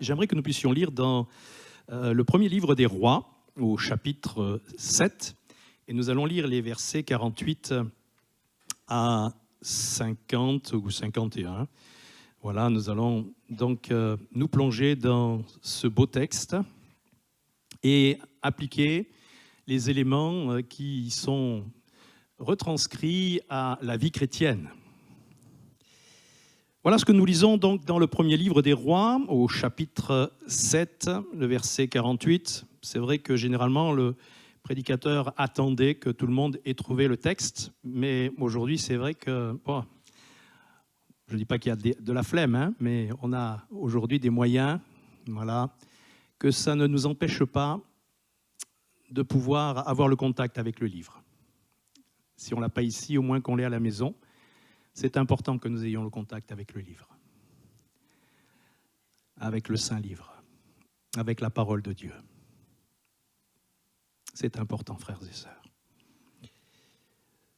J'aimerais que nous puissions lire dans le premier livre des Rois, au chapitre 7, et nous allons lire les versets 48 à 50 ou 51. Voilà, nous allons donc nous plonger dans ce beau texte et appliquer les éléments qui sont retranscrits à la vie chrétienne. Voilà ce que nous lisons donc dans le premier livre des Rois, au chapitre 7, le verset 48. C'est vrai que généralement, le prédicateur attendait que tout le monde ait trouvé le texte, mais aujourd'hui, c'est vrai que, bon, je ne dis pas qu'il y a de la flemme, hein, mais on a aujourd'hui des moyens, voilà, que ça ne nous empêche pas de pouvoir avoir le contact avec le livre. Si on ne l'a pas ici, au moins qu'on l'ait à la maison. C'est important que nous ayons le contact avec le livre, avec le Saint-Livre, avec la parole de Dieu. C'est important, frères et sœurs.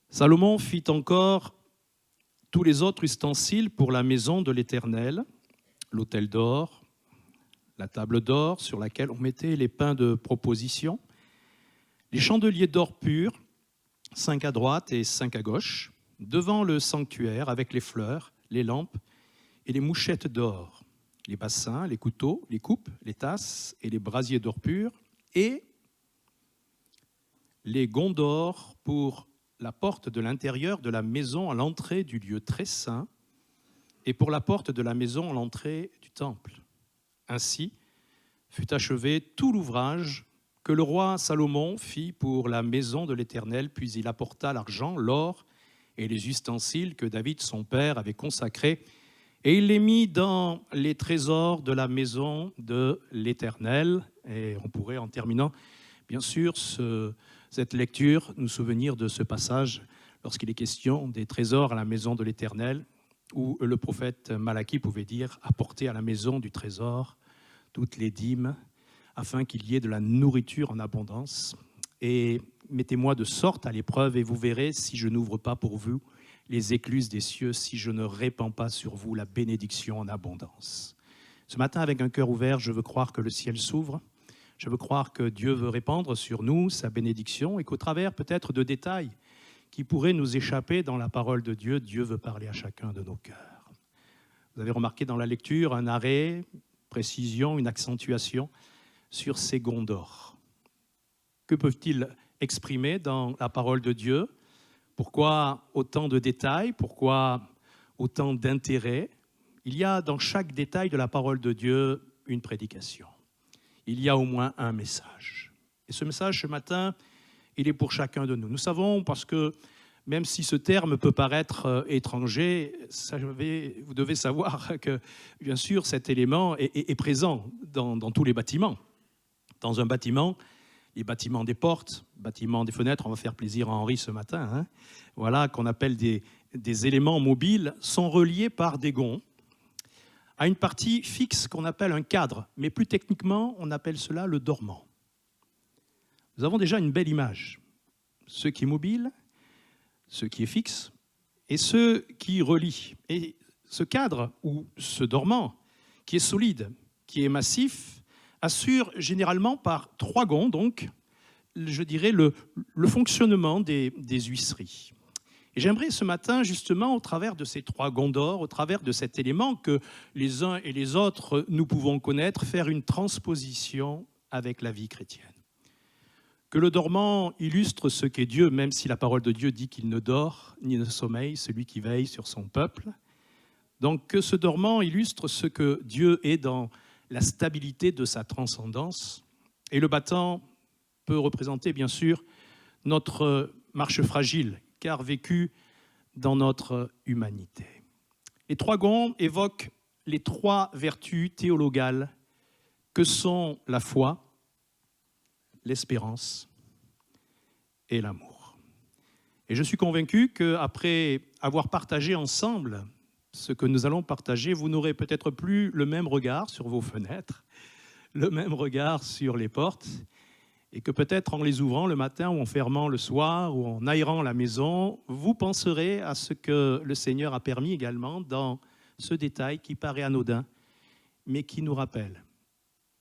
Salomon fit encore tous les autres ustensiles pour la maison de l'Éternel, l'autel d'or, la table d'or sur laquelle on mettait les pains de proposition, les chandeliers d'or pur, 5 à droite et 5 à gauche, devant le sanctuaire avec les fleurs, les lampes et les mouchettes d'or, les bassins, les couteaux, les coupes, les tasses et les brasiers d'or pur, et les gonds d'or pour la porte de l'intérieur de la maison à l'entrée du lieu très saint et pour la porte de la maison à l'entrée du temple. Ainsi fut achevé tout l'ouvrage que le roi Salomon fit pour la maison de l'Éternel, puis il apporta l'argent, l'or et les ustensiles que David, son père, avait consacrés, et il les mit dans les trésors de la maison de l'Éternel. Et on pourrait, en terminant, bien sûr, cette lecture, nous souvenir de ce passage lorsqu'il est question des trésors à la maison de l'Éternel, où le prophète Malachie pouvait dire « apportez à la maison du trésor toutes les dîmes, afin qu'il y ait de la nourriture en abondance. Et mettez-moi de sorte à l'épreuve, et vous verrez si je n'ouvre pas pour vous les écluses des cieux, si je ne répands pas sur vous la bénédiction en abondance. » Ce matin, avec un cœur ouvert, je veux croire que le ciel s'ouvre. Je veux croire que Dieu veut répandre sur nous sa bénédiction et qu'au travers peut-être de détails qui pourraient nous échapper dans la parole de Dieu, Dieu veut parler à chacun de nos cœurs. Vous avez remarqué dans la lecture un arrêt, précision, une accentuation sur ces gonds d'or. Que peuvent-ils exprimer dans la parole de Dieu? Pourquoi autant de détails? Pourquoi autant d'intérêt? Il y a dans chaque détail de la parole de Dieu une prédication. Il y a au moins un message. Et ce message, ce matin, il est pour chacun de nous. Nous savons, parce que même si ce terme peut paraître étranger, vous devez savoir que, bien sûr, cet élément est présent dans tous les bâtiments. Dans un bâtiment, les bâtiments des portes, bâtiments des fenêtres, on va faire plaisir à Henri ce matin, hein, voilà, qu'on appelle des éléments mobiles, sont reliés par des gonds à une partie fixe qu'on appelle un cadre, mais plus techniquement, on appelle cela le dormant. Nous avons déjà une belle image. Ce qui est mobile, ce qui est fixe, et ce qui relie. Et ce cadre, ou ce dormant, qui est solide, qui est massif, assure généralement par 3 gonds, donc, je dirais, le fonctionnement des huisseries. Et j'aimerais ce matin, justement, au travers de ces 3 gonds d'or, au travers de cet élément que les uns et les autres, nous pouvons connaître, faire une transposition avec la vie chrétienne. Que le dormant illustre ce qu'est Dieu, même si la parole de Dieu dit qu'il ne dort ni ne sommeille, celui qui veille sur son peuple. Donc que ce dormant illustre ce que Dieu est dans la stabilité de sa transcendance. Et le battant peut représenter, bien sûr, notre marche fragile, car vécue dans notre humanité. Les 3 gonds évoquent les 3 vertus théologales que sont la foi, l'espérance et l'amour. Et je suis convaincu qu'après avoir partagé ensemble ce que nous allons partager, vous n'aurez peut-être plus le même regard sur vos fenêtres, le même regard sur les portes, et que peut-être en les ouvrant le matin ou en fermant le soir ou en aérant la maison, vous penserez à ce que le Seigneur a permis également dans ce détail qui paraît anodin, mais qui nous rappelle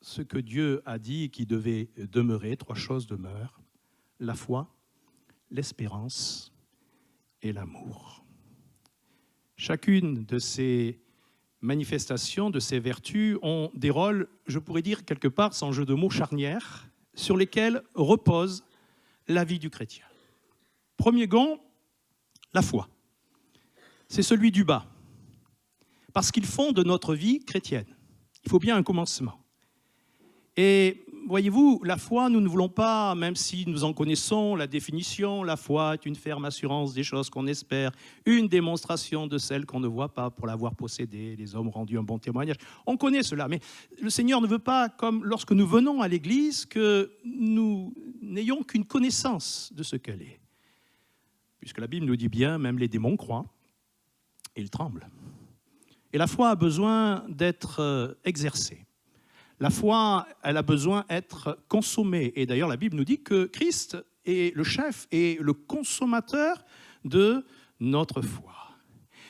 ce que Dieu a dit qui devait demeurer. 3 choses demeurent: la foi, l'espérance et l'amour. Chacune de ces manifestations, de ces vertus, ont des rôles, je pourrais dire quelque part, sans jeu de mots, charnières, sur lesquels repose la vie du chrétien. Premier gond, la foi. C'est celui du bas, parce qu'il fonde notre vie chrétienne. Il faut bien un commencement. Et voyez-vous, la foi, nous ne voulons pas, même si nous en connaissons la définition, la foi est une ferme assurance des choses qu'on espère, une démonstration de celles qu'on ne voit pas pour l'avoir possédée, les hommes rendus un bon témoignage. On connaît cela, mais le Seigneur ne veut pas, comme lorsque nous venons à l'Église, que nous n'ayons qu'une connaissance de ce qu'elle est. Puisque la Bible nous dit bien, même les démons croient et ils tremblent. Et la foi a besoin d'être exercée. La foi, elle a besoin d'être consommée. Et d'ailleurs, la Bible nous dit que Christ est le chef et le consommateur de notre foi.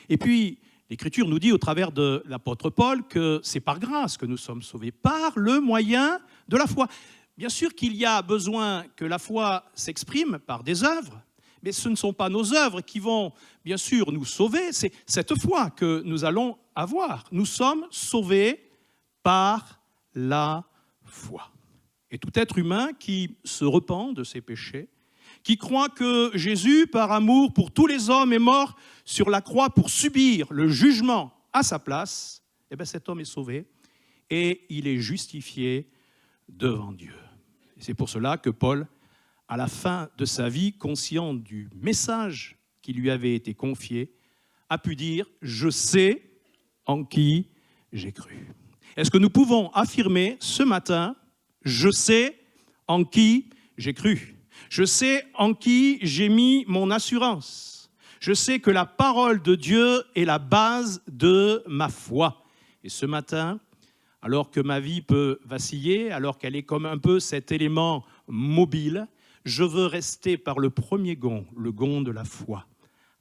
Et puis, l'Écriture nous dit au travers de l'apôtre Paul que c'est par grâce que nous sommes sauvés, par le moyen de la foi. Bien sûr qu'il y a besoin que la foi s'exprime par des œuvres, mais ce ne sont pas nos œuvres qui vont, bien sûr, nous sauver, c'est cette foi que nous allons avoir. Nous sommes sauvés par la foi. Et tout être humain qui se repent de ses péchés, qui croit que Jésus, par amour pour tous les hommes, est mort sur la croix pour subir le jugement à sa place, eh bien cet homme est sauvé et il est justifié devant Dieu. Et c'est pour cela que Paul, à la fin de sa vie, conscient du message qui lui avait été confié, a pu dire « Je sais en qui j'ai cru ». Est-ce que nous pouvons affirmer ce matin « Je sais en qui j'ai cru ». Je sais en qui j'ai mis mon assurance. Je sais que la parole de Dieu est la base de ma foi. Et ce matin, alors que ma vie peut vaciller, alors qu'elle est comme un peu cet élément mobile, je veux rester par le premier gond, le gond de la foi,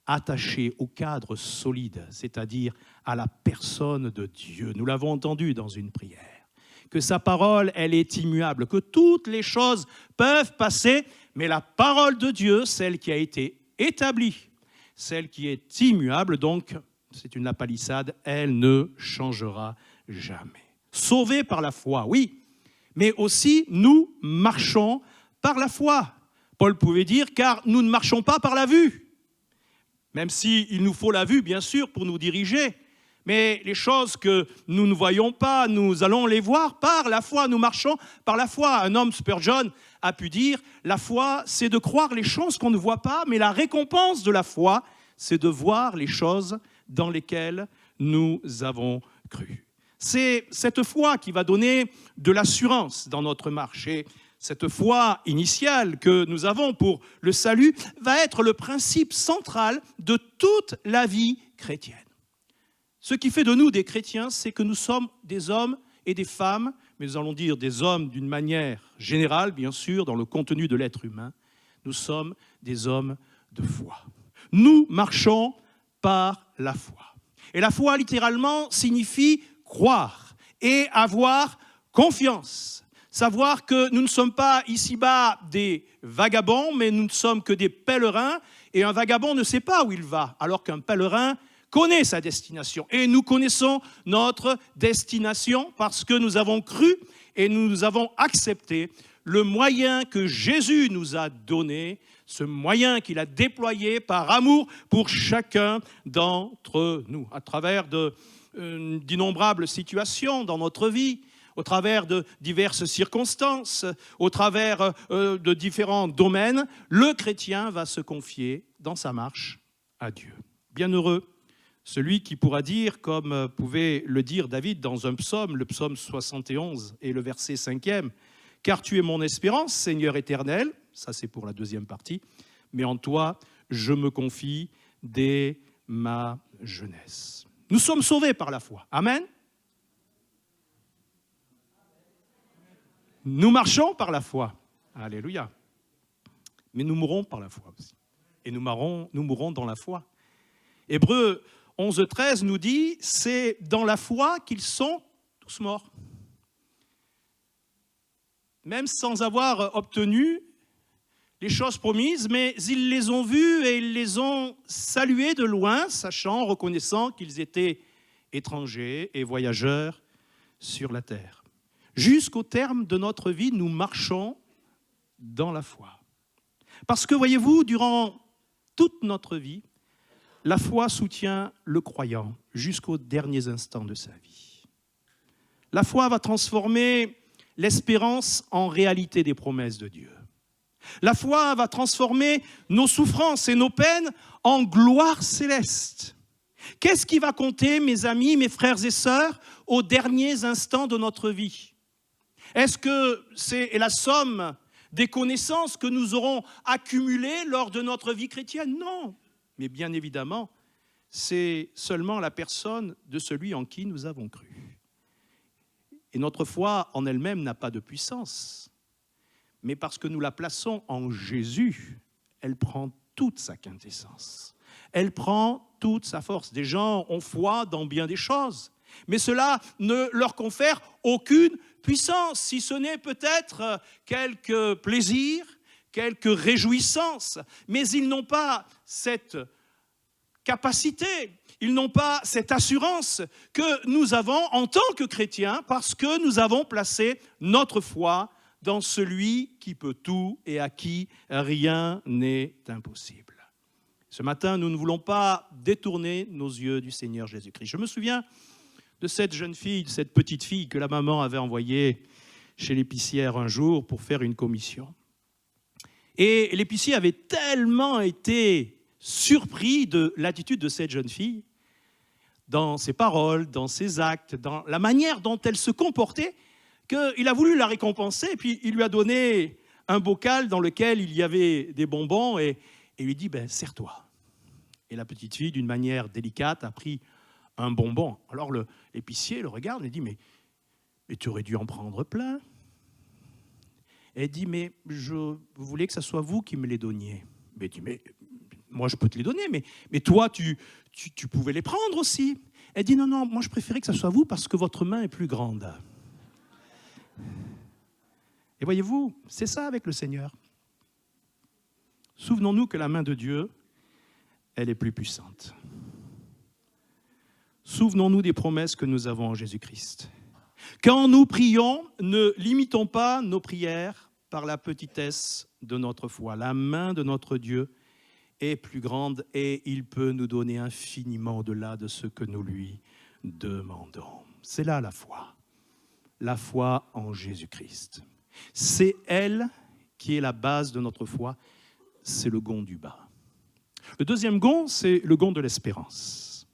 attaché au cadre solide, c'est-à-dire à la personne de Dieu. Nous l'avons entendu dans une prière, que sa parole, elle est immuable, que toutes les choses peuvent passer, mais la parole de Dieu, celle qui a été établie, celle qui est immuable, donc c'est une lapalissade, elle ne changera jamais. Sauvés par la foi, oui, mais aussi nous marchons par la foi. Paul pouvait dire, car nous ne marchons pas par la vue. Même s'il nous faut la vue, bien sûr, pour nous diriger. Mais les choses que nous ne voyons pas, nous allons les voir par la foi. Nous marchons par la foi. Un homme, Spurgeon, a pu dire, la foi, c'est de croire les choses qu'on ne voit pas, mais la récompense de la foi, c'est de voir les choses dans lesquelles nous avons cru. C'est cette foi qui va donner de l'assurance dans notre marche. Et cette foi initiale que nous avons pour le salut va être le principe central de toute la vie chrétienne. Ce qui fait de nous des chrétiens, c'est que nous sommes des hommes et des femmes, mais nous allons dire des hommes d'une manière générale, bien sûr, dans le contenu de l'être humain. Nous sommes des hommes de foi. Nous marchons par la foi. Et la foi, littéralement, signifie croire et avoir confiance. Savoir que nous ne sommes pas ici-bas des vagabonds, mais nous ne sommes que des pèlerins, et un vagabond ne sait pas où il va, alors qu'un pèlerin connaît sa destination. Et nous connaissons notre destination parce que nous avons cru et nous avons accepté le moyen que Jésus nous a donné, ce moyen qu'il a déployé par amour pour chacun d'entre nous, à travers d'innombrables situations dans notre vie, au travers de diverses circonstances, au travers de différents domaines, le chrétien va se confier dans sa marche à Dieu. Bienheureux celui qui pourra dire, comme pouvait le dire David dans un psaume, le psaume 71 et le verset 5e, « Car tu es mon espérance, Seigneur éternel », ça c'est pour la deuxième partie, « mais en toi je me confie dès ma jeunesse ». Nous sommes sauvés par la foi. Amen. Nous marchons par la foi. Alléluia. Mais nous mourrons par la foi aussi. Et nous mourrons dans la foi. Hébreux 11.13 nous dit, c'est dans la foi qu'ils sont tous morts. même sans avoir obtenu les choses promises, mais ils les ont vues et ils les ont saluées de loin, sachant, reconnaissant qu'ils étaient étrangers et voyageurs sur la terre. Jusqu'au terme de notre vie, nous marchons dans la foi. Parce que, voyez-vous, durant toute notre vie, la foi soutient le croyant jusqu'aux derniers instants de sa vie. La foi va transformer l'espérance en réalité des promesses de Dieu. La foi va transformer nos souffrances et nos peines en gloire céleste. Qu'est-ce qui va compter, mes amis, mes frères et sœurs, aux derniers instants de notre vie? Est-ce que c'est la somme des connaissances que nous aurons accumulées lors de notre vie chrétienne? Non, mais bien évidemment, c'est seulement la personne de celui en qui nous avons cru. Et notre foi en elle-même n'a pas de puissance. Mais parce que nous la plaçons en Jésus, elle prend toute sa quintessence. Elle prend toute sa force. Des gens ont foi dans bien des choses, mais cela ne leur confère aucune puissance, si ce n'est peut-être quelques plaisirs, quelques réjouissances. Mais ils n'ont pas cette capacité, ils n'ont pas cette assurance que nous avons en tant que chrétiens, parce que nous avons placé notre foi dans celui qui peut tout et à qui rien n'est impossible. Ce matin, nous ne voulons pas détourner nos yeux du Seigneur Jésus-Christ. Je me souviens de cette jeune fille, de cette petite fille que la maman avait envoyée chez l'épicière un jour pour faire une commission. Et l'épicier avait tellement été surpris de l'attitude de cette jeune fille, dans ses paroles, dans ses actes, dans la manière dont elle se comportait, qu'il a voulu la récompenser, et puis il lui a donné un bocal dans lequel il y avait des bonbons, et il lui dit, sers-toi. Et la petite fille, d'une manière délicate, a pris un bonbon. Alors l'épicier le regarde et dit, mais tu aurais dû en prendre plein. Et elle dit, mais je voulais que ce soit vous qui me les donniez. Mais il dit, mais moi je peux te les donner, mais toi tu pouvais les prendre aussi. Elle dit, non, moi je préférais que ce soit vous parce que votre main est plus grande. Et voyez-vous, c'est ça avec le Seigneur. Souvenons-nous que la main de Dieu, elle est plus puissante. Souvenons-nous des promesses que nous avons en Jésus-Christ. Quand nous prions, ne limitons pas nos prières par la petitesse de notre foi. La main de notre Dieu est plus grande et il peut nous donner infiniment au-delà de ce que nous lui demandons. C'est là la foi en Jésus-Christ. C'est elle qui est la base de notre foi, c'est le gond du bas. Le deuxième gond, c'est le gond de l'espérance.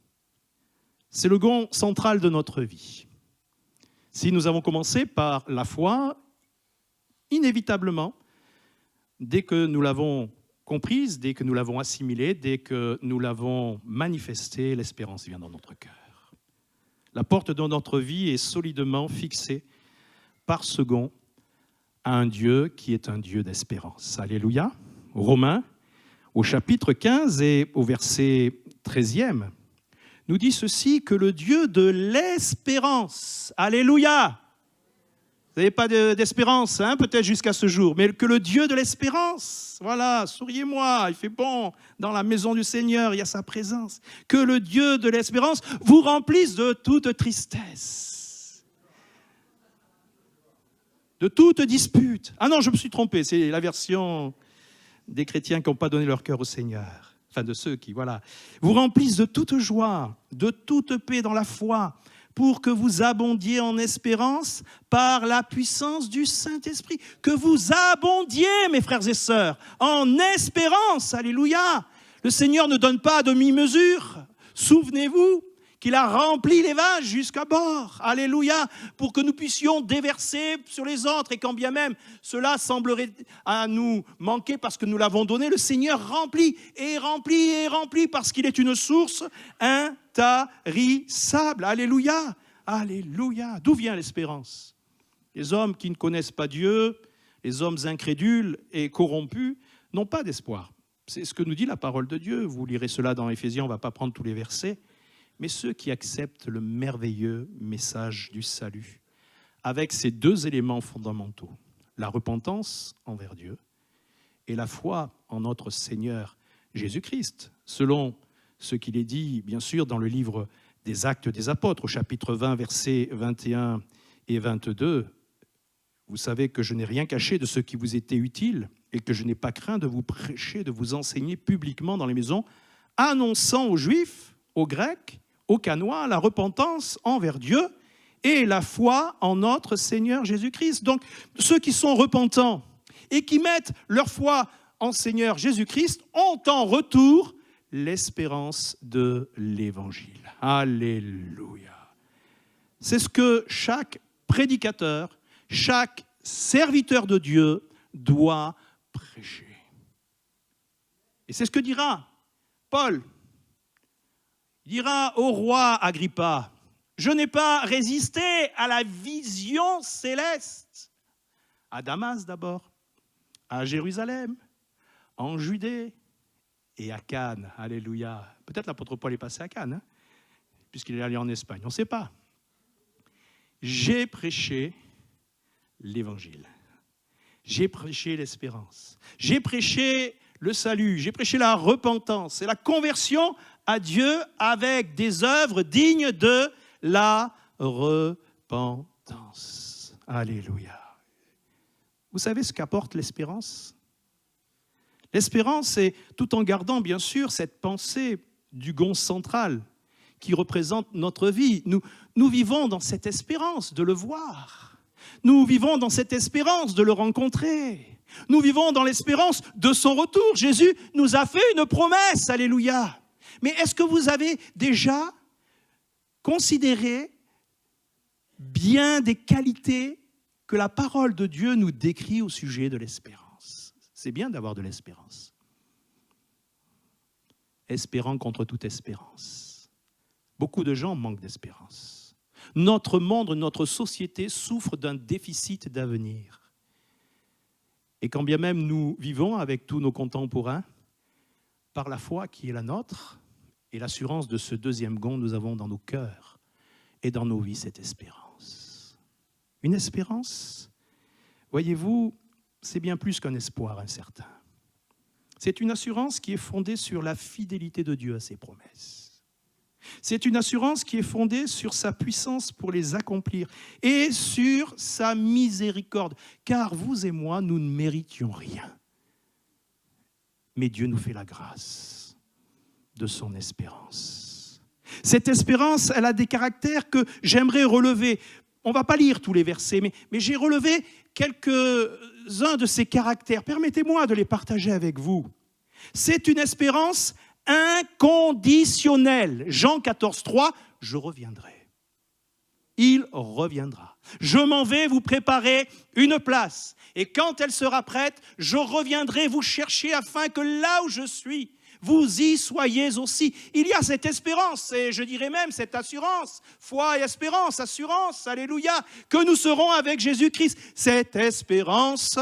C'est le gond central de notre vie. Si nous avons commencé par la foi, inévitablement, dès que nous l'avons comprise, dès que nous l'avons assimilée, dès que nous l'avons manifestée, l'espérance vient dans notre cœur. La porte de notre vie est solidement fixée par ce gond à un Dieu qui est un Dieu d'espérance. Alléluia. Romains, au chapitre 15 et au verset 13e, nous dit ceci, que le Dieu de l'espérance, alléluia, vous n'avez pas d'espérance, peut-être jusqu'à ce jour, mais que le Dieu de l'espérance, voilà, souriez-moi, il fait bon, dans la maison du Seigneur, il y a sa présence, que le Dieu de l'espérance vous remplisse de toute tristesse, de toute dispute. Ah non, je me suis trompé, c'est la version des chrétiens qui n'ont pas donné leur cœur au Seigneur. Enfin, de ceux qui, voilà, vous remplissent de toute joie, de toute paix dans la foi, pour que vous abondiez en espérance par la puissance du Saint-Esprit. Que vous abondiez, mes frères et sœurs, en espérance. Alléluia. Le Seigneur ne donne pas à demi-mesure. Souvenez-vous qu'il a rempli les vases jusqu'à bord. Alléluia. Pour que nous puissions déverser sur les autres. Et quand bien même cela semblerait à nous manquer parce que nous l'avons donné, le Seigneur remplit et remplit et remplit parce qu'il est une source intarissable. Alléluia. Alléluia. D'où vient l'espérance? Les hommes qui ne connaissent pas Dieu, les hommes incrédules et corrompus, n'ont pas d'espoir. C'est ce que nous dit la parole de Dieu. Vous lirez cela dans Éphésiens, on ne va pas prendre tous les versets. Mais ceux qui acceptent le merveilleux message du salut, avec ces deux éléments fondamentaux, la repentance envers Dieu et la foi en notre Seigneur Jésus-Christ, selon ce qu'il est dit, bien sûr, dans le livre des Actes des Apôtres, au chapitre 20, versets 21 et 22. Vous savez que je n'ai rien caché de ce qui vous était utile et que je n'ai pas craint de vous prêcher, de vous enseigner publiquement dans les maisons, annonçant aux Juifs, aux Grecs, aux Canois, la repentance envers Dieu et la foi en notre Seigneur Jésus-Christ. Donc, ceux qui sont repentants et qui mettent leur foi en Seigneur Jésus-Christ ont en retour l'espérance de l'Évangile. Alléluia. C'est ce que chaque prédicateur, chaque serviteur de Dieu doit prêcher. Et c'est ce que dira Paul. Il dira au roi Agrippa, « Je n'ai pas résisté à la vision céleste. » À Damas d'abord, à Jérusalem, en Judée et à Cannes. Alléluia. Peut-être l'apôtre Paul est passé à Cannes, puisqu'il est allé en Espagne. On ne sait pas. J'ai prêché l'Évangile. J'ai prêché l'espérance. J'ai prêché le salut. J'ai prêché la repentance et la conversion à Dieu avec des œuvres dignes de la repentance. Alléluia. Vous savez ce qu'apporte l'espérance? L'espérance, c'est tout en gardant bien sûr cette pensée du gond central qui représente notre vie. Nous vivons dans cette espérance de le voir. Nous vivons dans cette espérance de le rencontrer. Nous vivons dans l'espérance de son retour. Jésus nous a fait une promesse, alléluia. Mais est-ce que vous avez déjà considéré bien des qualités que la parole de Dieu nous décrit au sujet de l'espérance? C'est bien d'avoir de l'espérance. Espérant contre toute espérance. Beaucoup de gens manquent d'espérance. Notre monde, notre société souffre d'un déficit d'avenir. Et quand bien même nous vivons avec tous nos contemporains, par la foi qui est la nôtre et l'assurance de ce deuxième gond, nous avons dans nos cœurs et dans nos vies cette espérance. Une espérance, voyez-vous, c'est bien plus qu'un espoir incertain. C'est une assurance qui est fondée sur la fidélité de Dieu à ses promesses. C'est une assurance qui est fondée sur sa puissance pour les accomplir et sur sa miséricorde. Car vous et moi, nous ne méritions rien. Mais Dieu nous fait la grâce de son espérance. Cette espérance, elle a des caractères que j'aimerais relever. On ne va pas lire tous les versets, mais j'ai relevé quelques-uns de ces caractères. Permettez-moi de les partager avec vous. C'est une espérance inconditionnelle. Jean 14, 3, je reviendrai. Il reviendra. Je m'en vais vous préparer une place. Et quand elle sera prête, je reviendrai vous chercher afin que là où je suis, vous y soyez aussi. Il y a cette espérance, et je dirais même cette assurance, foi et espérance, assurance, alléluia, que nous serons avec Jésus-Christ. Cette espérance,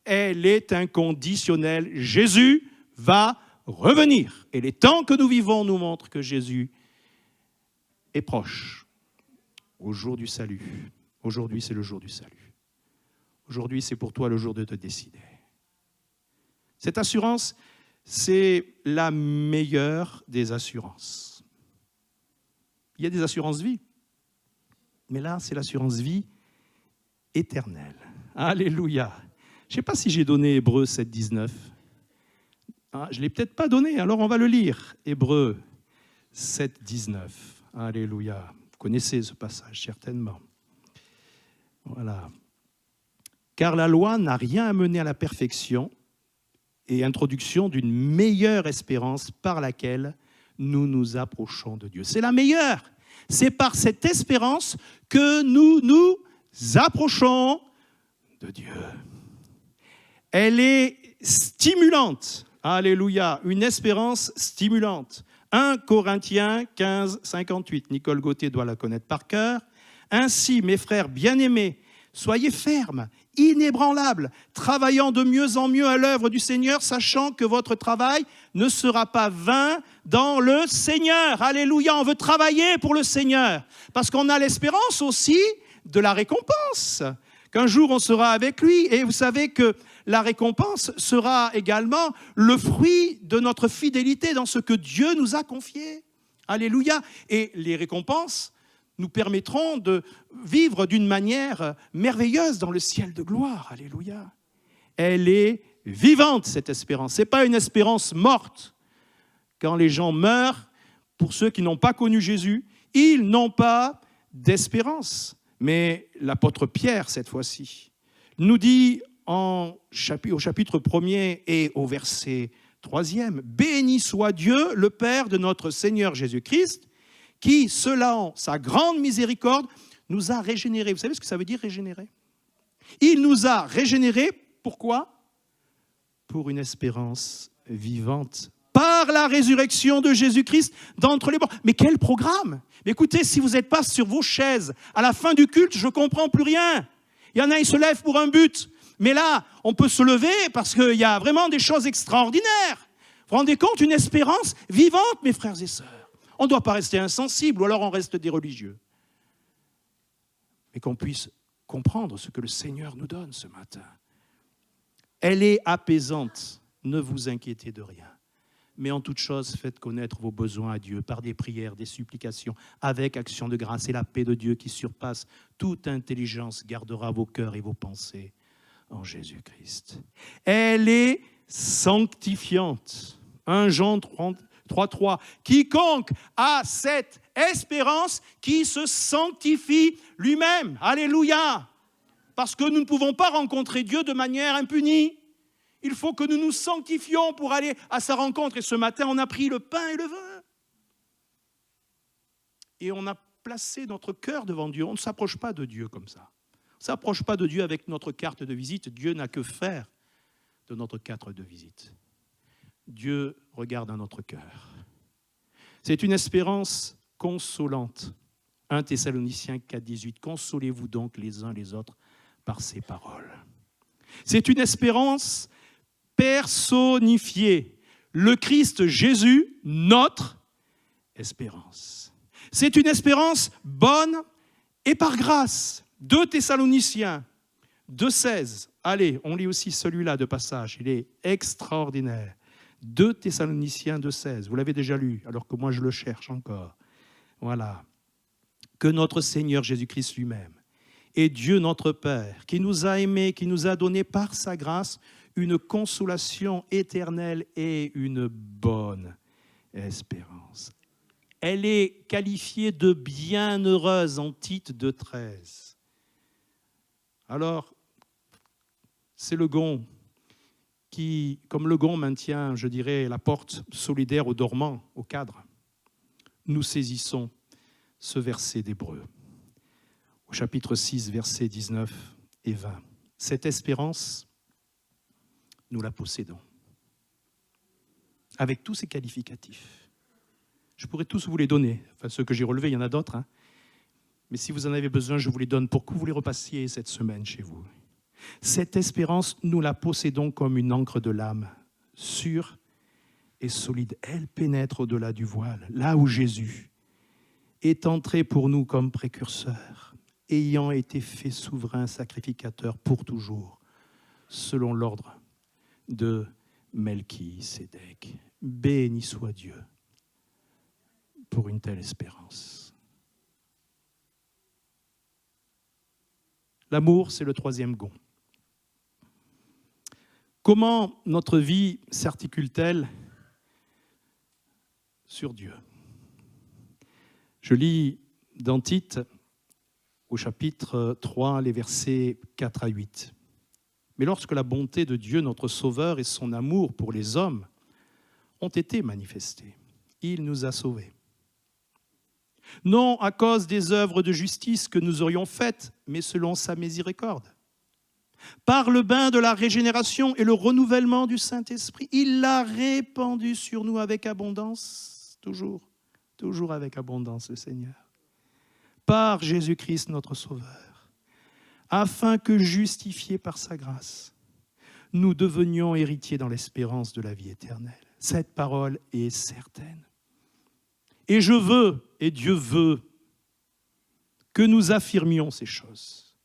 elle est inconditionnelle. Jésus va revenir. Et les temps que nous vivons nous montrent que Jésus est proche au jour du salut. Aujourd'hui, c'est le jour du salut. Aujourd'hui, c'est pour toi le jour de te décider. Cette assurance, c'est la meilleure des assurances. Il y a des assurances vie, mais là, c'est l'assurance vie éternelle. Alléluia. Je ne sais pas si j'ai donné Hébreux 7, 19. Je ne l'ai peut-être pas donné, alors on va le lire. Hébreux 7, 19. Alléluia. Vous connaissez ce passage, certainement. Voilà. Car la loi n'a rien amené à la perfection et introduction d'une meilleure espérance par laquelle nous nous approchons de Dieu. C'est la meilleure. C'est par cette espérance que nous nous approchons de Dieu. Elle est stimulante. Alléluia, une espérance stimulante. 1 Corinthiens 15, 58. Nicole Gauthier doit la connaître par cœur. Ainsi, mes frères bien-aimés, soyez fermes, inébranlables, travaillant de mieux en mieux à l'œuvre du Seigneur, sachant que votre travail ne sera pas vain dans le Seigneur. Alléluia, on veut travailler pour le Seigneur, parce qu'on a l'espérance aussi de la récompense. qu'un jour on sera avec lui. Et vous savez que la récompense sera également le fruit de notre fidélité dans ce que Dieu nous a confié. Alléluia. Et les récompenses nous permettront de vivre d'une manière merveilleuse dans le ciel de gloire. Alléluia. Elle est vivante, cette espérance. Ce n'est pas une espérance morte. Quand les gens meurent, pour ceux qui n'ont pas connu Jésus, ils n'ont pas d'espérance. Mais l'apôtre Pierre, cette fois-ci, nous dit au chapitre 1er et au verset 3e, « Béni soit Dieu, le Père de notre Seigneur Jésus-Christ, qui, selon sa grande miséricorde, nous a régénérés. » Vous savez ce que ça veut dire régénérer? Il nous a régénérés, pourquoi? Pour une espérance vivante, par la résurrection de Jésus-Christ d'entre les morts. Mais quel programme! Mais écoutez, si vous n'êtes pas sur vos chaises, à la fin du culte, je ne comprends plus rien. Il y en a, ils se lèvent pour un but. Mais là, on peut se lever parce qu'il y a vraiment des choses extraordinaires. Vous vous rendez compte, une espérance vivante, mes frères et sœurs. On ne doit pas rester insensible, ou alors on reste des religieux. Mais qu'on puisse comprendre ce que le Seigneur nous donne ce matin. Elle est apaisante, ne vous inquiétez de rien. Mais en toute chose, faites connaître vos besoins à Dieu par des prières, des supplications, avec action de grâce. Et la paix de Dieu qui surpasse toute intelligence gardera vos cœurs et vos pensées en Jésus-Christ. Elle est sanctifiante. 1 Jean 3,3. Quiconque a cette espérance qui se sanctifie lui-même. Alléluia. Parce que nous ne pouvons pas rencontrer Dieu de manière impunie. Il faut que nous nous sanctifions pour aller à sa rencontre. Et ce matin, on a pris le pain et le vin. Et on a placé notre cœur devant Dieu. On ne s'approche pas de Dieu comme ça. On ne s'approche pas de Dieu avec notre carte de visite. Dieu n'a que faire de notre carte de visite. Dieu regarde à notre cœur. C'est une espérance consolante. 1 Thessaloniciens 4,18. Consolez-vous donc les uns les autres par ces paroles. C'est une espérance personnifiée. Le Christ Jésus, notre espérance. C'est une espérance bonne et par grâce. 2 Thessaloniciens 2,16. Allez, on lit aussi celui-là de passage. Il est extraordinaire. 2 Thessaloniciens 2,16. Vous l'avez déjà lu, alors que moi je le cherche encore. Voilà. Que notre Seigneur Jésus-Christ lui-même et Dieu notre Père, qui nous a aimés, qui nous a donné par sa grâce une consolation éternelle et une bonne espérance. Elle est qualifiée de bienheureuse en Tite 2,13. Alors, c'est le gond qui, comme le gond maintient, je dirais, la porte solidaire aux dormants, au cadre. Nous saisissons ce verset d'Hébreux, au chapitre 6, versets 19 et 20. Cette espérance, nous la possédons, avec tous ses qualificatifs. Je pourrais tous vous les donner, enfin ceux que j'ai relevés, il y en a d'autres, hein. Mais si vous en avez besoin, je vous les donne pour que vous les repassiez cette semaine chez vous. Cette espérance, nous la possédons comme une encre de l'âme, sûre et solide. Elle pénètre au-delà du voile, là où Jésus est entré pour nous comme précurseur, ayant été fait souverain sacrificateur pour toujours, selon l'ordre de Melchisédek. Béni soit Dieu pour une telle espérance. L'amour, c'est le troisième gond. Comment notre vie s'articule-t-elle sur Dieu? Je lis dans Tite, au chapitre 3, les versets 4 à 8. Mais lorsque la bonté de Dieu, notre Sauveur, et son amour pour les hommes ont été manifestés, il nous a sauvés. Non à cause des œuvres de justice que nous aurions faites, mais selon sa miséricorde. Par le bain de la régénération et le renouvellement du Saint-Esprit, il l'a répandu sur nous avec abondance, toujours avec abondance, le Seigneur. Par Jésus-Christ, notre Sauveur, afin que, justifiés par sa grâce, nous devenions héritiers dans l'espérance de la vie éternelle. Cette parole est certaine. Et je veux, et Dieu veut, que nous affirmions ces choses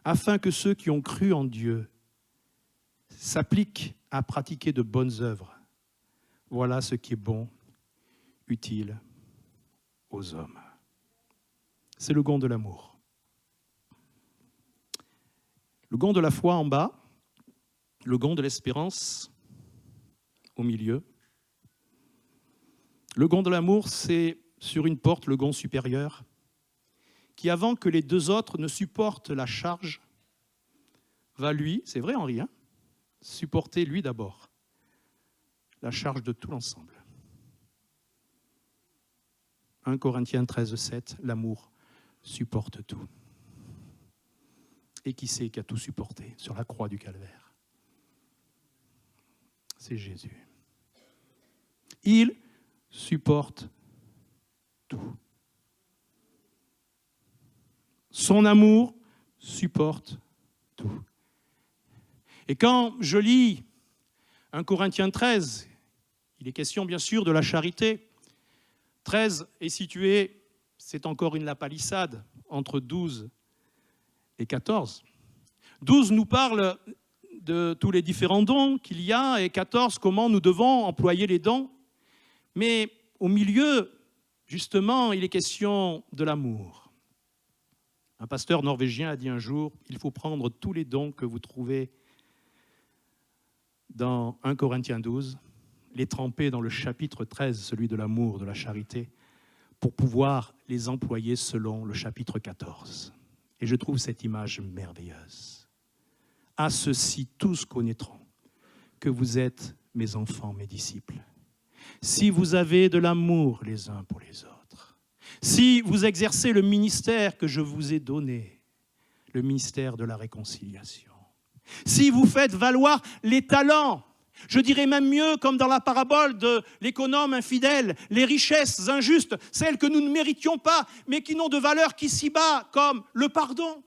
afin que ceux qui ont cru en Dieu s'appliquent à pratiquer de bonnes œuvres. Voilà ce qui est bon, utile aux hommes. C'est le gond de l'amour. Le gond de la foi en bas, le gond de l'espérance au milieu. Le gond de l'amour, c'est sur une porte, le gond supérieur, qui, avant que les deux autres ne supportent la charge, va lui, c'est vrai Henri, supporter lui d'abord la charge de tout l'ensemble. 1 Corinthiens 13, 7, l'amour supporte tout. Et qui c'est qui a tout supporté sur la croix du Calvaire? C'est Jésus. Il supporte tout. Son amour supporte tout. Et quand je lis 1 Corinthiens 13, il est question bien sûr de la charité. 13 est situé, c'est encore une lapalissade, entre 12 et 14. 12 nous parle de tous les différents dons qu'il y a, et 14, comment nous devons employer les dons. Mais au milieu, justement, il est question de l'amour. Un pasteur norvégien a dit un jour, il faut prendre tous les dons que vous trouvez dans 1 Corinthiens 12, les tremper dans le chapitre 13, celui de l'amour, de la charité, pour pouvoir les employer selon le chapitre 14. Et je trouve cette image merveilleuse. À ceux-ci, tous connaîtront que vous êtes mes enfants, mes disciples. Si vous avez de l'amour les uns pour les autres, si vous exercez le ministère que je vous ai donné, le ministère de la réconciliation, si vous faites valoir les talents, je dirais même mieux, comme dans la parabole de l'économe infidèle, les richesses injustes, celles que nous ne méritions pas, mais qui n'ont de valeur qu'ici-bas, comme le pardon.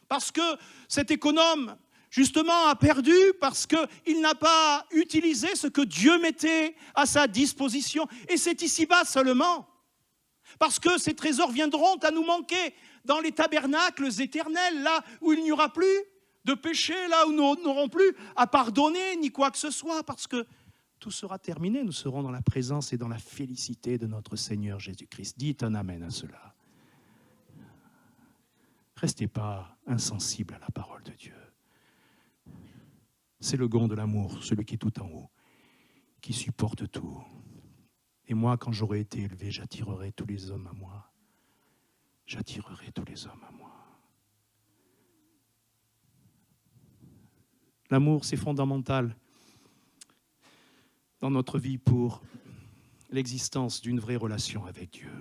Parce que cet économe, justement, a perdu parce qu'il n'a pas utilisé ce que Dieu mettait à sa disposition. Et c'est ici-bas seulement. Parce que ces trésors viendront à nous manquer dans les tabernacles éternels, là où il n'y aura plus de péché, là où nous n'aurons plus à pardonner ni quoi que ce soit, parce que tout sera terminé. Nous serons dans la présence et dans la félicité de notre Seigneur Jésus-Christ. Dites un amen à cela. Restez pas insensibles à la parole de Dieu. C'est le gond de l'amour, celui qui est tout en haut, qui supporte tout. Et moi, quand j'aurai été élevé, j'attirerai tous les hommes à moi. J'attirerai tous les hommes à moi. L'amour, c'est fondamental dans notre vie pour l'existence d'une vraie relation avec Dieu.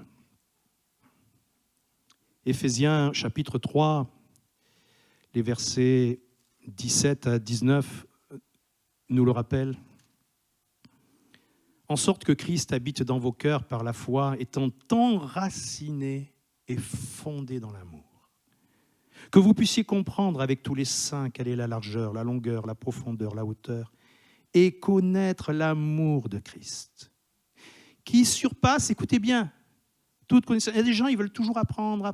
Éphésiens chapitre 3, les versets 17 à 19 nous le rappellent. En sorte que Christ habite dans vos cœurs par la foi, étant enraciné et fondé dans l'amour. Que vous puissiez comprendre avec tous les saints quelle est la largeur, la longueur, la profondeur, la hauteur, et connaître l'amour de Christ, qui surpasse, écoutez bien, toute connaissance. Il y a des gens, ils veulent toujours apprendre.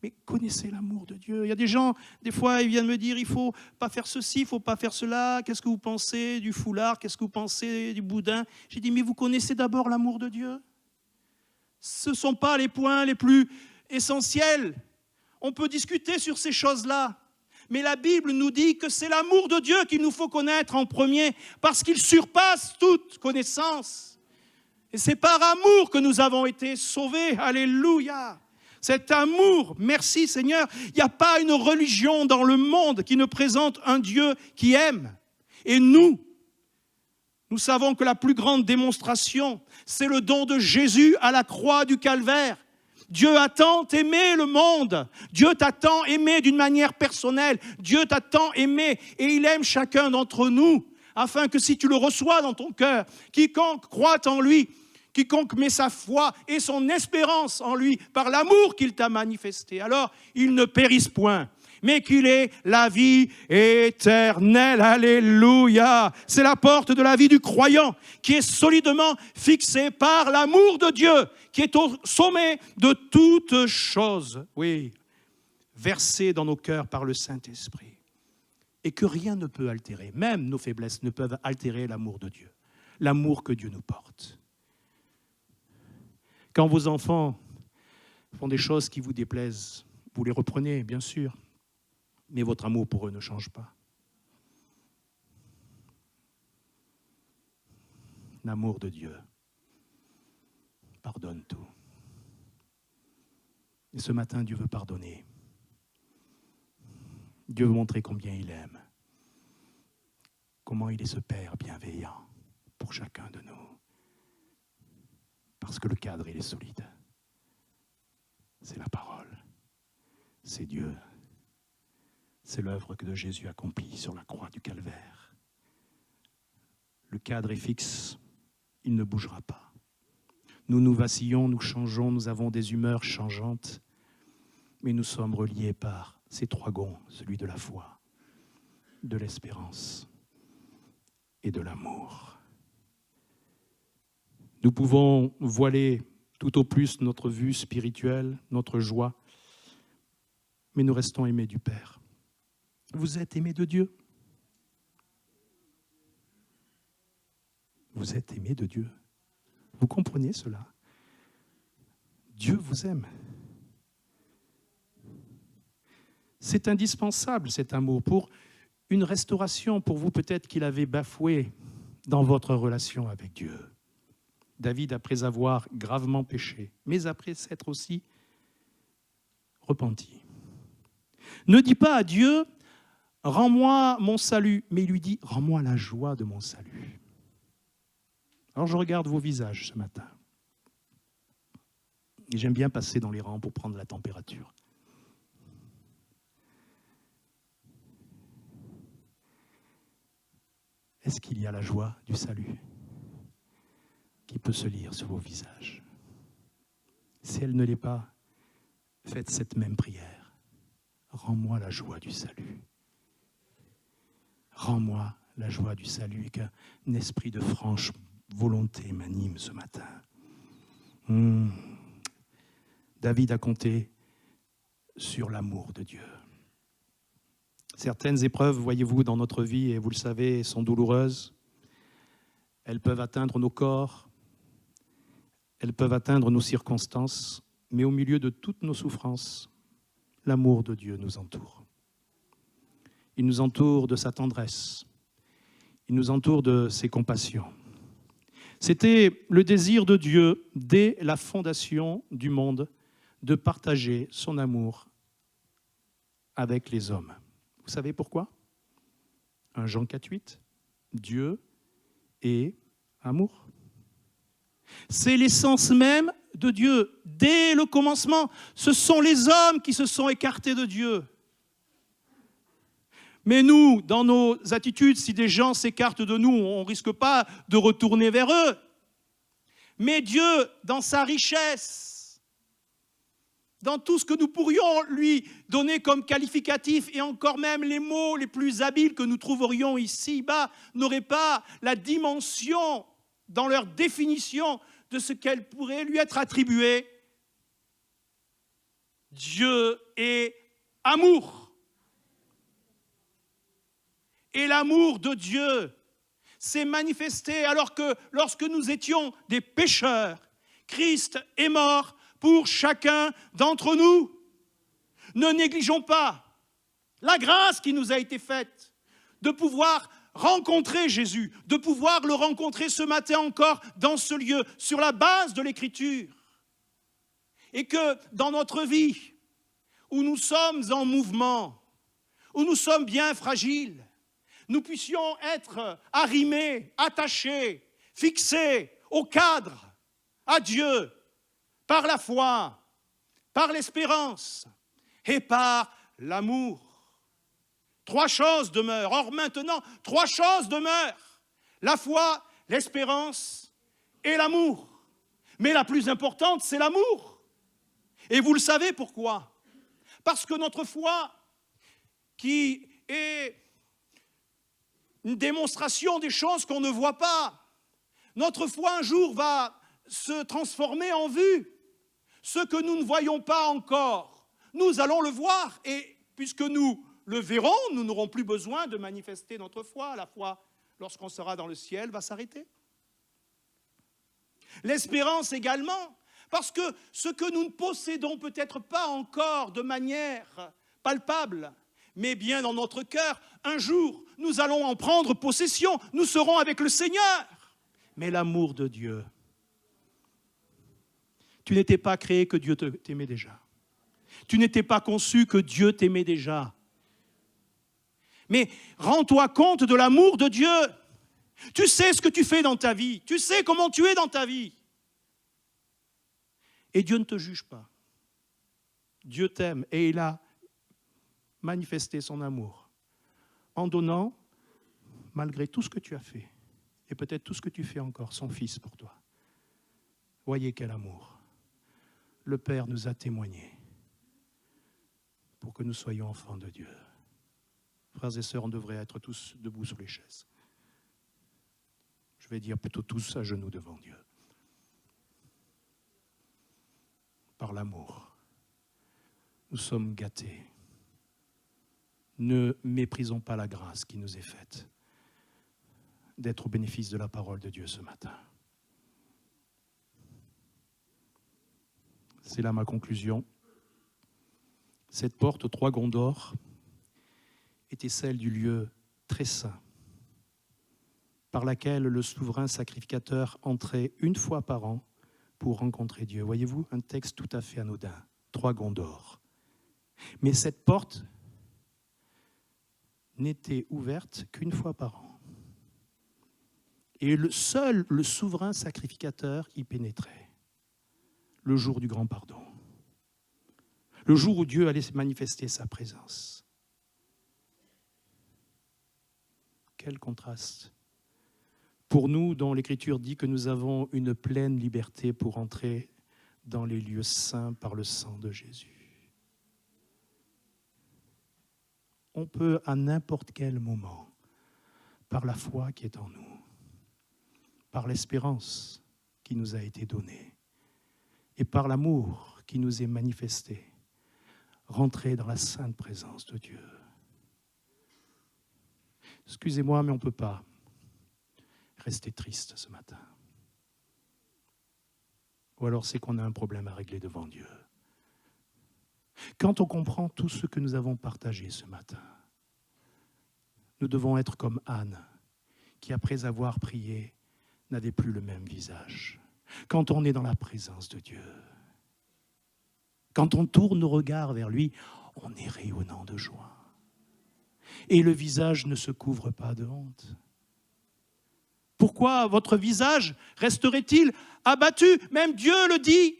Mais connaissez l'amour de Dieu. Il y a des gens, des fois, ils viennent me dire, il ne faut pas faire ceci, il ne faut pas faire cela. Qu'est-ce que vous pensez du foulard? Qu'est-ce que vous pensez du boudin? J'ai dit, mais vous connaissez d'abord l'amour de Dieu? Ce ne sont pas les points les plus essentiels. On peut discuter sur ces choses-là. Mais la Bible nous dit que c'est l'amour de Dieu qu'il nous faut connaître en premier, parce qu'il surpasse toute connaissance. Et c'est par amour que nous avons été sauvés. Alléluia! Cet amour, merci Seigneur, il n'y a pas une religion dans le monde qui ne présente un Dieu qui aime. Et nous savons que la plus grande démonstration, c'est le don de Jésus à la croix du Calvaire. Dieu a tant aimé le monde, Dieu t'a tant aimé d'une manière personnelle, Dieu t'a tant aimé et il aime chacun d'entre nous, afin que si tu le reçois dans ton cœur, quiconque croit en lui, quiconque met sa foi et son espérance en lui par l'amour qu'il t'a manifesté, alors il ne périsse point, mais qu'il ait la vie éternelle. Alléluia! C'est la porte de la vie du croyant qui est solidement fixée par l'amour de Dieu, qui est au sommet de toutes choses. Oui, versé dans nos cœurs par le Saint-Esprit. Et que rien ne peut altérer, même nos faiblesses ne peuvent altérer l'amour de Dieu, l'amour que Dieu nous porte. Quand vos enfants font des choses qui vous déplaisent, vous les reprenez, bien sûr, mais votre amour pour eux ne change pas. L'amour de Dieu pardonne tout. Et ce matin, Dieu veut pardonner. Dieu veut montrer combien il aime, comment il est ce Père bienveillant pour chacun de nous. Parce que le cadre, il est solide. C'est la parole, c'est Dieu, c'est l'œuvre que Jésus accomplit sur la croix du Calvaire. Le cadre est fixe, il ne bougera pas. Nous vacillons, nous changeons, nous avons des humeurs changeantes, mais nous sommes reliés par ces trois gonds, celui de la foi, de l'espérance et de l'amour. Nous pouvons voiler tout au plus notre vue spirituelle, notre joie, mais nous restons aimés du Père. Vous êtes aimés de Dieu. Vous êtes aimés de Dieu. Vous comprenez cela? Dieu vous aime. C'est indispensable cet amour pour une restauration pour vous peut-être qu'il avait bafoué dans votre relation avec Dieu. David, après avoir gravement péché, mais après s'être aussi repenti, ne dit pas à Dieu « Rends-moi mon salut », mais il lui dit « Rends-moi la joie de mon salut ». Alors je regarde vos visages ce matin. Et j'aime bien passer dans les rangs pour prendre la température. Est-ce qu'il y a la joie du salut qui peut se lire sur vos visages? Si elle ne l'est pas, faites cette même prière. Rends-moi la joie du salut. Rends-moi la joie du salut et qu'un esprit de franche volonté m'anime ce matin. David a compté sur l'amour de Dieu. Certaines épreuves, voyez-vous, dans notre vie, et vous le savez, sont douloureuses. Elles peuvent atteindre nos corps, elles peuvent atteindre nos circonstances, mais au milieu de toutes nos souffrances, l'amour de Dieu nous entoure. Il nous entoure de sa tendresse, il nous entoure de ses compassions. C'était le désir de Dieu, dès la fondation du monde, de partager son amour avec les hommes. Vous savez pourquoi? 1 Jean 4,8, Dieu est amour. C'est l'essence même de Dieu. Dès le commencement, ce sont les hommes qui se sont écartés de Dieu. Mais nous, dans nos attitudes, si des gens s'écartent de nous, on ne risque pas de retourner vers eux. Mais Dieu, dans sa richesse, dans tout ce que nous pourrions lui donner comme qualificatif, et encore même les mots les plus habiles que nous trouverions ici-bas, n'auraient pas la dimension dans leur définition de ce qu'elle pourrait lui être attribuée. Dieu est amour. Et l'amour de Dieu s'est manifesté alors que, lorsque nous étions des pécheurs, Christ est mort pour chacun d'entre nous. Ne négligeons pas la grâce qui nous a été faite de pouvoir rencontrer Jésus, de pouvoir le rencontrer ce matin encore dans ce lieu, sur la base de l'Écriture. Et que dans notre vie, où nous sommes en mouvement, où nous sommes bien fragiles, nous puissions être arrimés, attachés, fixés au cadre, à Dieu, par la foi, par l'espérance et par l'amour. 3 choses demeurent. Or maintenant, 3 choses demeurent. La foi, l'espérance et l'amour. Mais la plus importante, c'est l'amour. Et vous le savez pourquoi? Parce que notre foi, qui est une démonstration des choses qu'on ne voit pas, notre foi un jour va se transformer en vue. Ce que nous ne voyons pas encore, nous allons le voir. Et puisque nous le verrons, nous n'aurons plus besoin de manifester notre foi. La foi, lorsqu'on sera dans le ciel, va s'arrêter. L'espérance également, parce que ce que nous ne possédons peut-être pas encore de manière palpable, mais bien dans notre cœur, un jour, nous allons en prendre possession, nous serons avec le Seigneur. Mais l'amour de Dieu, tu n'étais pas créé que Dieu t'aimait déjà. Tu n'étais pas conçu que Dieu t'aimait déjà. Mais rends-toi compte de l'amour de Dieu. Tu sais ce que tu fais dans ta vie. Tu sais comment tu es dans ta vie. Et Dieu ne te juge pas. Dieu t'aime et il a manifesté son amour en donnant, malgré tout ce que tu as fait, et peut-être tout ce que tu fais encore, son Fils pour toi. Voyez quel amour. Le Père nous a témoigné pour que nous soyons enfants de Dieu. Frères et sœurs, on devrait être tous debout sur les chaises. Je vais dire plutôt tous à genoux devant Dieu. Par l'amour, nous sommes gâtés. Ne méprisons pas la grâce qui nous est faite d'être au bénéfice de la parole de Dieu ce matin. C'est là ma conclusion. Cette porte aux 3 gonds d'or était celle du lieu très saint, par laquelle le souverain sacrificateur entrait une fois par an pour rencontrer Dieu. Voyez-vous, un texte tout à fait anodin, 3 gonds d'or. Mais cette porte n'était ouverte qu'une fois par an. Et seul le souverain sacrificateur y pénétrait, le jour du grand pardon, le jour où Dieu allait manifester sa présence. Quel contraste! Pour nous, dont l'Écriture dit que nous avons une pleine liberté pour entrer dans les lieux saints par le sang de Jésus. On peut à n'importe quel moment, par la foi qui est en nous, par l'espérance qui nous a été donnée et par l'amour qui nous est manifesté, rentrer dans la sainte présence de Dieu. Excusez-moi, mais on ne peut pas rester triste ce matin. Ou alors c'est qu'on a un problème à régler devant Dieu. Quand on comprend tout ce que nous avons partagé ce matin, nous devons être comme Anne, qui après avoir prié, n'avait plus le même visage. Quand on est dans la présence de Dieu, quand on tourne nos regards vers lui, on est rayonnant de joie. Et le visage ne se couvre pas de honte. Pourquoi votre visage resterait-il abattu? Même Dieu le dit.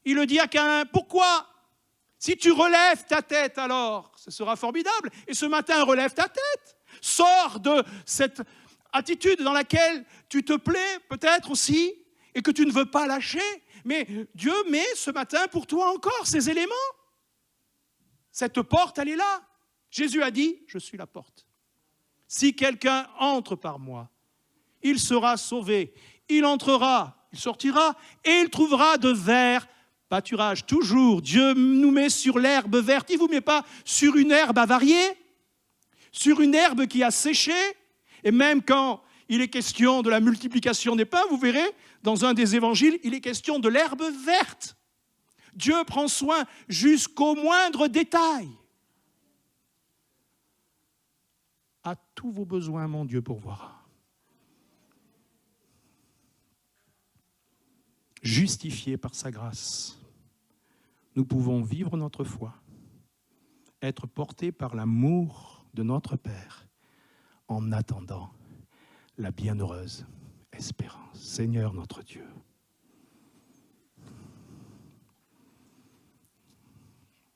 Il le dit à Caïn. Pourquoi? Si tu relèves ta tête, alors, ce sera formidable. Et ce matin, relève ta tête. Sors de cette attitude dans laquelle tu te plais, peut-être aussi, et que tu ne veux pas lâcher. Mais Dieu met ce matin pour toi encore ces éléments. Cette porte, elle est là. Jésus a dit, je suis la porte. Si quelqu'un entre par moi, il sera sauvé. Il entrera, il sortira, et il trouvera de verts pâturages. Toujours, Dieu nous met sur l'herbe verte. Il ne vous met pas sur une herbe avariée, sur une herbe qui a séché. Et même quand il est question de la multiplication des pains, vous verrez, dans un des évangiles, il est question de l'herbe verte. Dieu prend soin jusqu'au moindre détail. À tous vos besoins, mon Dieu pourvoira. Justifiés par sa grâce, nous pouvons vivre notre foi, être portés par l'amour de notre Père, en attendant la bienheureuse espérance. Seigneur notre Dieu,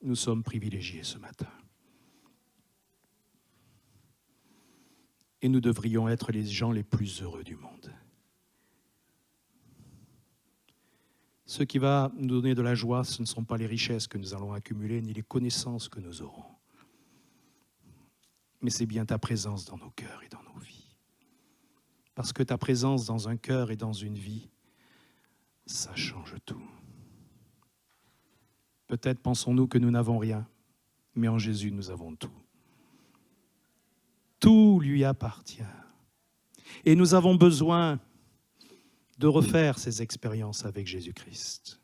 nous sommes privilégiés ce matin. Et nous devrions être les gens les plus heureux du monde. Ce qui va nous donner de la joie, ce ne sont pas les richesses que nous allons accumuler, ni les connaissances que nous aurons. Mais c'est bien ta présence dans nos cœurs et dans nos vies. Parce que ta présence dans un cœur et dans une vie, ça change tout. Peut-être pensons-nous que nous n'avons rien, mais en Jésus, nous avons tout. Tout lui appartient. Et nous avons besoin de refaire ces expériences avec Jésus-Christ.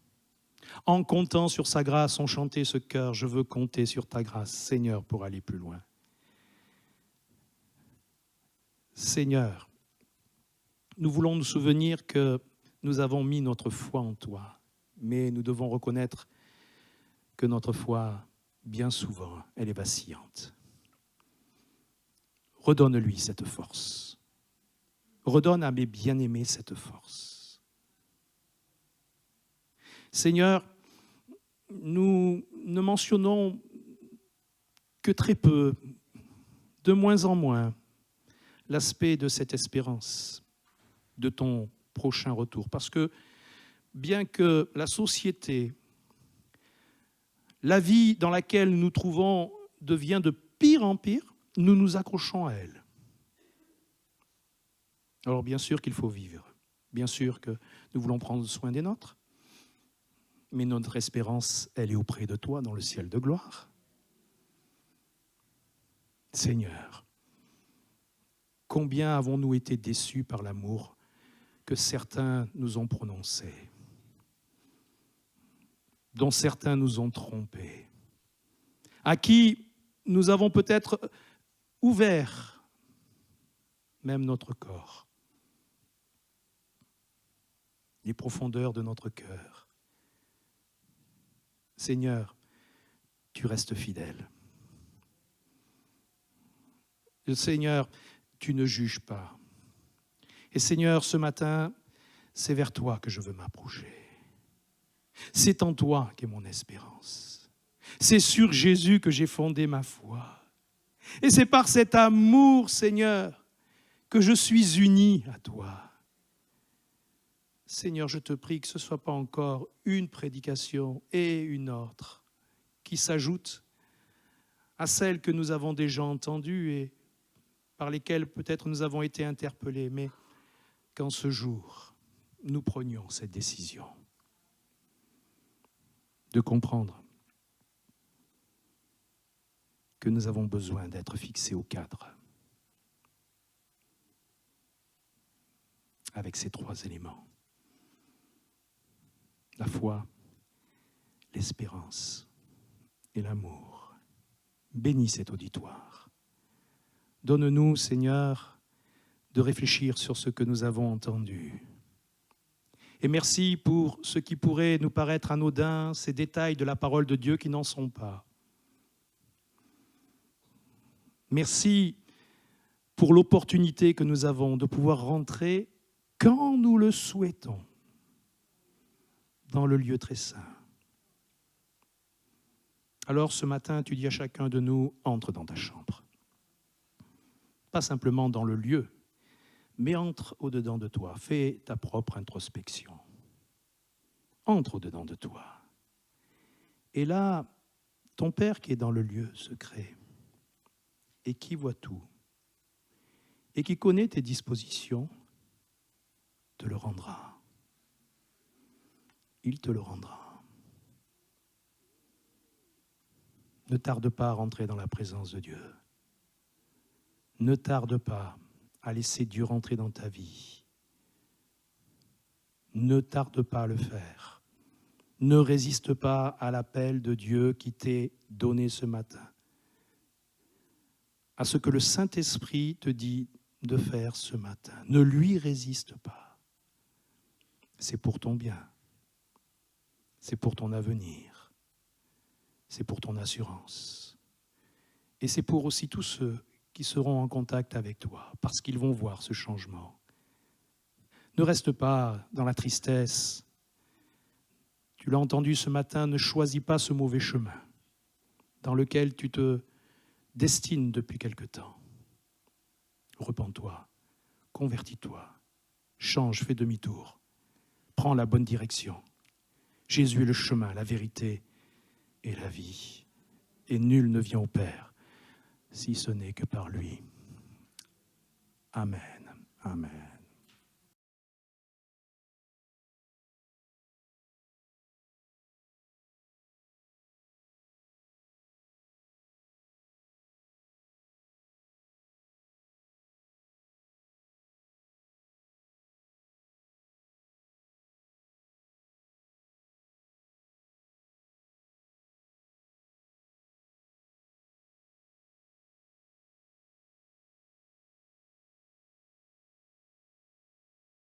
En comptant sur sa grâce, on chantait ce chœur, je veux compter sur ta grâce, Seigneur, pour aller plus loin. Seigneur, nous voulons nous souvenir que nous avons mis notre foi en toi, mais nous devons reconnaître que notre foi, bien souvent, elle est vacillante. Redonne-lui cette force. Redonne à mes bien-aimés cette force. Seigneur, nous ne mentionnons que très peu, de moins en moins, l'aspect de cette espérance, de ton prochain retour. Parce que bien que la société, la vie dans laquelle nous nous trouvons devient de pire en pire, nous nous accrochons à elle. Alors bien sûr qu'il faut vivre, bien sûr que nous voulons prendre soin des nôtres, mais notre espérance, elle est auprès de toi dans le ciel de gloire. Seigneur, combien avons-nous été déçus par l'amour que certains nous ont prononcé, dont certains nous ont trompés, à qui nous avons peut-être ouvert même notre corps, les profondeurs de notre cœur. Seigneur, tu restes fidèle. Seigneur, tu ne juges pas. Et Seigneur, ce matin, c'est vers toi que je veux m'approcher. C'est en toi qu'est mon espérance. C'est sur Jésus que j'ai fondé ma foi. Et c'est par cet amour, Seigneur, que je suis uni à toi. Seigneur, je te prie que ce ne soit pas encore une prédication et une autre qui s'ajoutent à celles que nous avons déjà entendues et par lesquelles peut-être nous avons été interpellés, mais qu'en ce jour, nous prenions cette décision de comprendre que nous avons besoin d'être fixés au cadre avec ces trois éléments. La foi, l'espérance et l'amour. Bénis cet auditoire. Donne-nous, Seigneur, de réfléchir sur ce que nous avons entendu. Et merci pour ce qui pourrait nous paraître anodin, ces détails de la parole de Dieu qui n'en sont pas. Merci pour l'opportunité que nous avons de pouvoir rentrer quand nous le souhaitons dans le lieu très saint. Alors ce matin, tu dis à chacun de nous, entre dans ta chambre. Pas simplement dans le lieu, mais entre au-dedans de toi. Fais ta propre introspection. Entre au-dedans de toi. Et là, ton Père qui est dans le lieu secret et qui voit tout et qui connaît tes dispositions, te le rendra. Il te le rendra. Ne tarde pas à rentrer dans la présence de Dieu. Ne tarde pas à laisser Dieu rentrer dans ta vie. Ne tarde pas à le faire. Ne résiste pas à l'appel de Dieu qui t'est donné ce matin, à ce que le Saint-Esprit te dit de faire ce matin. Ne lui résiste pas. C'est pour ton bien. C'est pour ton avenir. C'est pour ton assurance. Et c'est pour aussi tous ceux qui seront en contact avec toi, parce qu'ils vont voir ce changement. Ne reste pas dans la tristesse. Tu l'as entendu ce matin, ne choisis pas ce mauvais chemin dans lequel tu te destines depuis quelque temps. Repens-toi, convertis-toi, change, fais demi-tour, prends la bonne direction. Jésus est le chemin, la vérité et la vie. Et nul ne vient au Père si ce n'est que par lui. Amen. Amen.